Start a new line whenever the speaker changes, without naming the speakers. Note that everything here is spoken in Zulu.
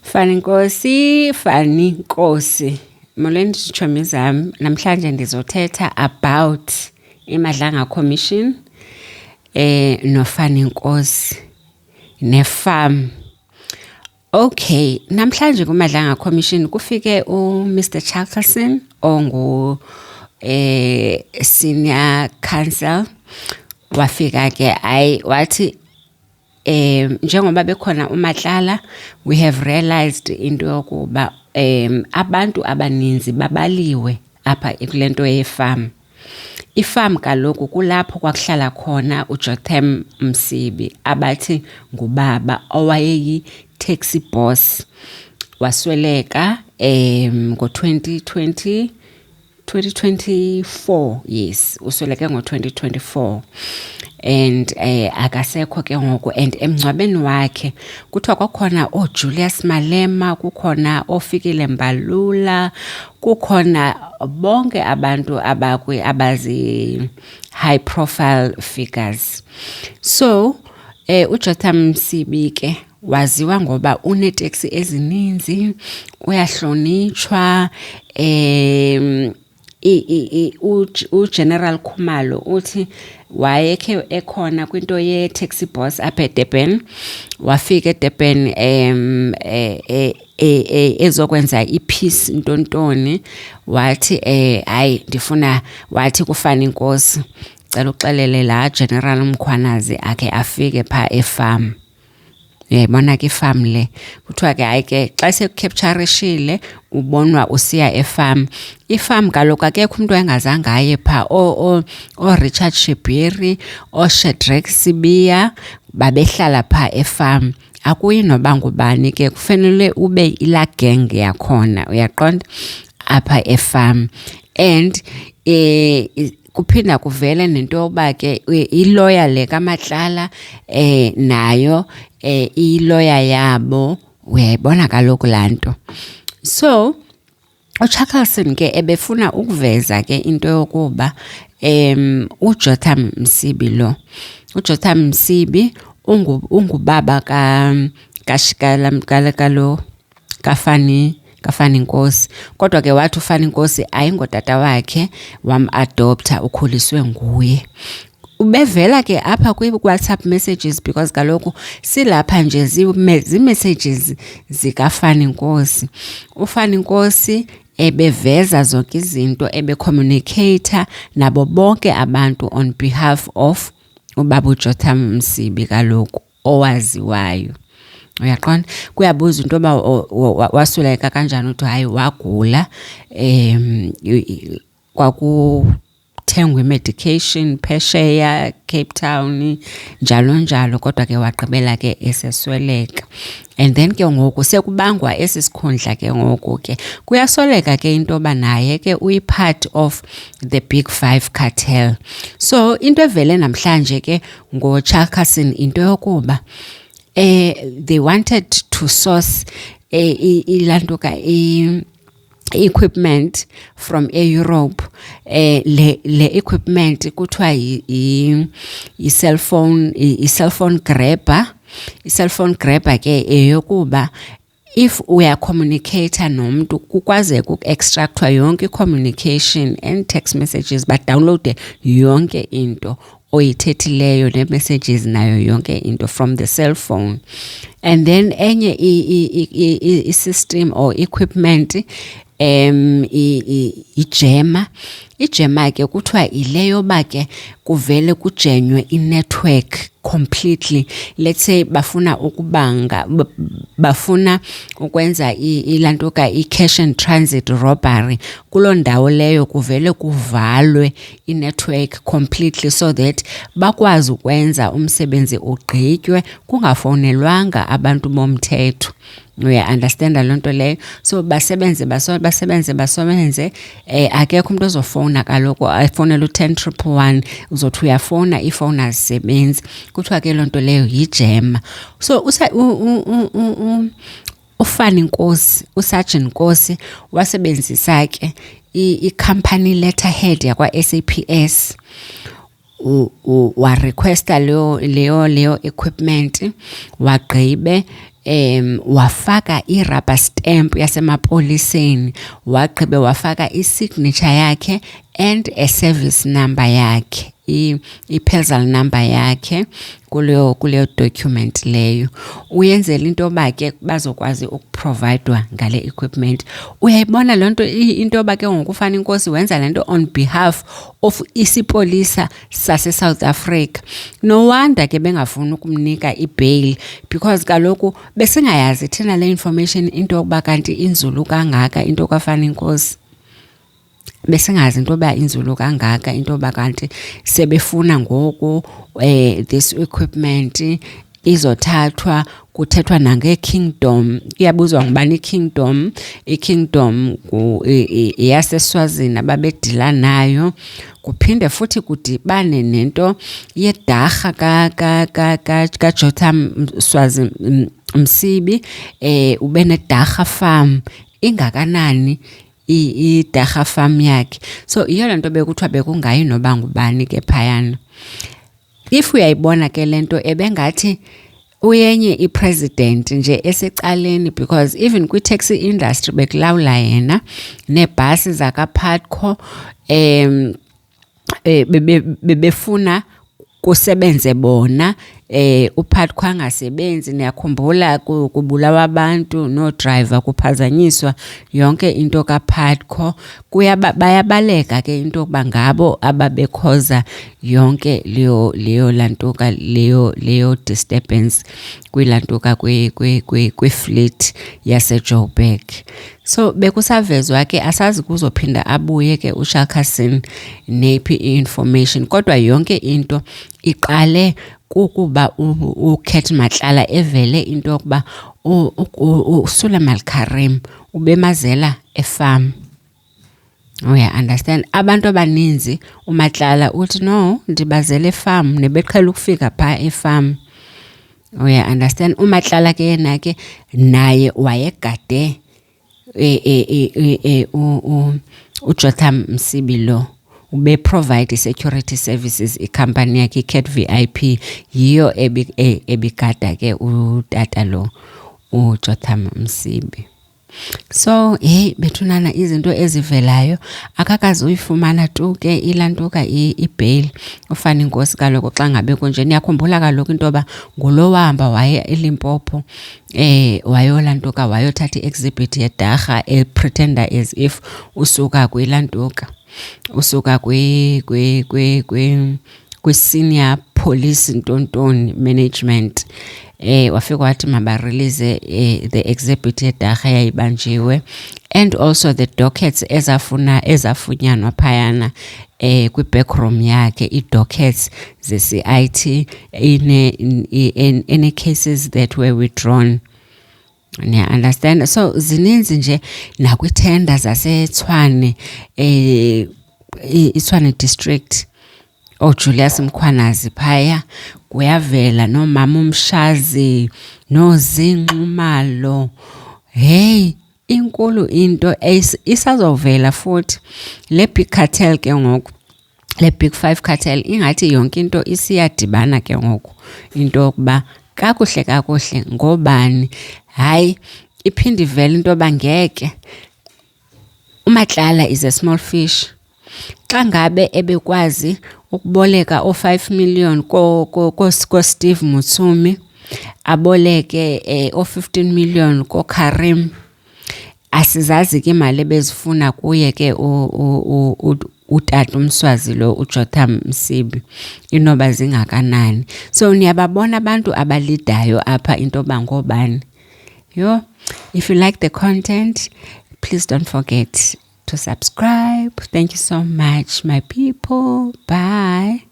Fani Nkosi. Molweni tshomi zami. Namhlanje ndizothetha about iMadlanga Commission noFani Nkosi nefarm. Okay, namhlanje kuMadlanga Commission kufike uMr Charleson ongu senior counsel. Wafika ke wathi njengoba bekhona uMatlala, we have realized into yokuba abantu abaninzi babaliwe apha kulento yefarm. Ifarm kaloku kulapho kwakuhlala khona uJotham Msibi abathi ngubaba owayeyi taxi boss, wasweleka ngo-2024. Yes, usweleke ngo-2024 and akasekho ke ngoku. And emngcwabeni wakhe kuthiwa kwakhona Julius Malema, kukhona Fikile Mbalula, kukhona bonke abantu abazi high profile figures. So uJotham Msibi ke waziwa ngoba uneteksi ezininzi, uyahlonitshwa. uGeneral Khumalo uthi wayekhe ekhona kwinto ye-taxi boss apha eDurban. Wafika eDurban ezokwenza ipeace ntontoni. Wathi hayi ndifuna, wathi kuFani Nkosi cela uxelele la General Mkhwanazi akhe afike pha efarm. Uyayibona ke ifarm le kuthiwa ke hayi ke xa sekucaptureshile ubonwa usiya efarm. Ifarm kaloku akekho umuntu engazange aye pha. Richard Shebiri, Shadrack Sibiya babehlala pha efarm. Akuyi noba ngubani ke, kufanele ube ila gang yakhona, uyaqonda, apha efarm. And kuphinda kuvele nento yoba ke ilawyer le kaMatlala nayo ilawyer yabo. Uyayibona kaloku laa nto. So uCharleson ke ebefuna ukuveza ke into yokuba uJotham Msibi lo, uJotham Msibi ungubaba kaFani Nkosi. Kodwa ke wathi uFani Nkosi ayingotata wakhe, wam-adopta, ukhuliswe nguye. Ubevela ke apha kwi-WhatsApp messages because kaloku silapha nje zi-messages zikaFani Nkosi. uFani Nkosi ebeveza zonke izinto, ebe-communicator nabo bonke abantu on behalf of ubaba uJotham Msibi kaloku owaziwayo. Uyaqonda, kuyabuza into yoba wasweleka kanjani, uthi hayi wagula, kwakuthengwa medication phesheya Cape Town njalo njalo, kodwa ke wagqibela ke esesweleka. And then ke ngoku sekubangwa esi sikhundla ke ngoku ke kuyasoleka ke into yoba naye ke uyi-part of the Big Five cartel. So into evele namhlanje ke ngoCharleson into yokuba they wanted to source equipment from Europe. Le equipment kuthiwa i-cell phone grabber. I-cell phone grabber ke eyokuba if uya communicator nomntu kukwaze ku-extractwa yonke communication and text messages, download yonke into oyithethileyo ne-messages nayo yonke into from the cell phone. And then enye i-system or equipment ijema ke kuthiwa ileyo ba ke kuvele kujenywe i-network completely. Let's say bafuna ukwenza ilantuka i-cash and transit robbery, kuloo ndawo leyo kuvele kuvalwe i-network completely so that bakwazi ukwenza umsebenzi ugqitywe kungafowunelwanga abantu bomthetho. Uya-understanda loo nto leyo. So basebenze akekho umuntu ozofowuna kaloku ayifowunela u-1011 uzothi uyafowuna ifowuni azisebenzi. Kuthiwa ke loo nto leyo yijema. So uFani Nkosi, uSergeant Nkosi wasebenzisa ke i-company letterhead yakwa-SAPS wa requesta leyo equipment, wagqibe wafaka i-rubber stamp yasemapoliseni, wagqibe wafaka i-signature yakhe and a service number yakhe, i-parcel number yakhe kuleyo document leyo. Uyenzela into yoba ke bazokwazi ukuprovidwa ngale equipment. Uyayibona loo nto into yoba ke ngokufana inkosi wenza le nto on behalf of isipolisa sase-South Africa. No wonder ke bengafuni ukumnika i-bail, because kaloku besingayazi thina le information into yokuba kanti inzulu kangaka into kafana inkosi. Besingazi into yoba inzulu kangaka into yoba kanti sebefuna ngoku this equipment izothathwa, kuthethwa nange-kingdom. Kuyabuzwa ngubani i-kingdom. I-kingdom yaseSwazini ababedila nayo. Kuphinde futhi kudibane nento yedarha kaJotham Swazi Msibi, ube nedarha farm ingakanani idarha farm yakhe. So iyo lento bekuthiwa bekungayi noba ngubani ke phayana. If uyayibona ke lento ebengathi uyenye i-president nje esecaleni, because even kwi-taxi industry bekulawula yena, neebhasi zaka-Putco bebefuna kusebenze bona, uPutco angasebenzi. Niyakhumbula kubulawa abantu, no driver, kuphazanyiswa yonke into kaPutco. Bayabaleka ke into yokuba ngabo ababekhoza yonke leyo lantuka leyo disturbance kwilantuka kwi-fleet yaseJoburg. So bekusavezwa ke asazi kuzophinda abuye ke uShaka-Zulu nephi i-information, kodwa yonke into iqale kukuba uKhet Matlala evele into yokuba uSuleiman Karim ubemazela efarm. Uya understand? Abantu abaninzi uMatlala uthi no, ndibazele efarm, nebeqhela ukufika pha efarm. Uya understand? uMatlala ke yena ke naye wayegade uJotham Msibi lo, ube provide security services ikhampani yakhe iCat VIP, yiyo ebigada ke utata lo uJotham Msibi. So bethunana izinto ezivelayo akakazi uyifumana tu ke ilantuka i-bail ufana inkosi. Kaloku xa ngabe kunje niyakhumbula kaloku into yoba ngulo wahamba waye eLimpopo wayolantuka wayothatha i-exhibit yedarha pretender as if usuka kwilantuka, usuka kwi-senior police ntontoni management. Wafika wathi mabarelease the exhibit yedarha yayibanjiwe, and also the dockets ezafunyanwa phayana kwi-backroom yakhe, i-dockets ze-CIT in any cases that were withdrawn. Niya understand? So zininzi nje nakwithenda zaseTshwane, iTshwane district, Julius Mkhwanazi phaya kuyavela, nomama uMshazi, noZinxumalo. Inkulu into isazovela futhi. Le big cartel ke ngoku, le big 5 cartel, ingathi yonke into isiyadibana ke ngoku into yokuba kakuhle ngobani. Hayi iphinde ivele into yoba ngeke uMatlala is a small fish. Xa ngabe ebekwazi ukuboleka o5 million ko Steve Mutsumi, aboleke o15 million ko Karim, asizazi ke imali bezifuna kuye ke utata uMswazi lo uJotham Msibi inoba zingakanani. So niyababona abantu abalidayo apha into bangobani. If you like the content, please don't forget to subscribe. Thank you so much, my people. Bye.